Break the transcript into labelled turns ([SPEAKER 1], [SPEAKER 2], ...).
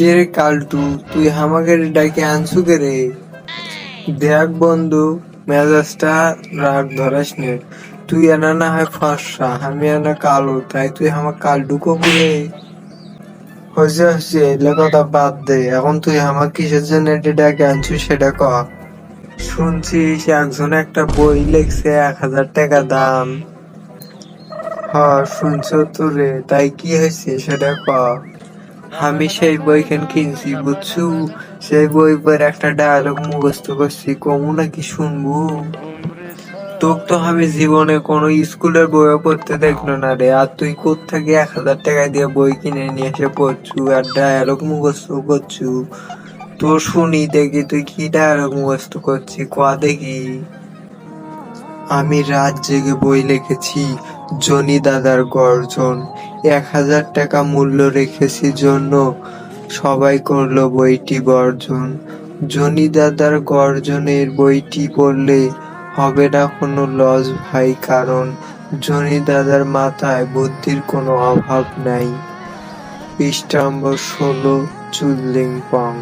[SPEAKER 1] কে রে কালটু, তুই আমাকে ডাকে আনছু কে রে? দেখ বন্ধু, মেজাজটা রাগ ধরাস নে। তুই এনা না হয় ফর্সা, আমি এনা কালো, তাই তুই আমার কালটু কবু রে? হয়েছে হয়েছে, এগুলো কথা বাদ দে। এখন তুই আমার কিসের জন্য এটা ডাকে আনছু সেটা ক। শুনছিস একজন একটা বই লিখছে 1,000 টাকা দাম। হ, শুনছ তো রে, তাই কি হয়েছে সেটা ক। আমি সেই বইখান কিনছি বুঝছু, সেই বই পর একটা ডায়লগ মুখস্থ করছি, কমু নাকি শুনবো? তোকে তো আমি জীবনে কোনো স্কুলের বইও পড়তে দেখলো না রে, আর তুই কোত্থেকে 1,000 টাকা দিয়ে বই কিনে নিয়ে এসে পড়ছু আর ডায়লগ মুখস্থ করছু। তো শুনি দেখি তুই কি ডায়লগ মুখস্থ করছি, ক দেখি। আমি রাত জেগে বই লিখেছি জনি দাদার গর্জন, 1,000 টাকা মূল্য রেখেছি জন্য সবাই করলো বইটি বর্জন। জনি দাদার গর্জনের বইটি পড়লে হবে না কোনো লস ভাই, কারণ জনি দাদার মাথায় বুদ্ধির কোনো অভাব নাই। পৃষ্ঠা নম্বর 16, চুদলিং পং।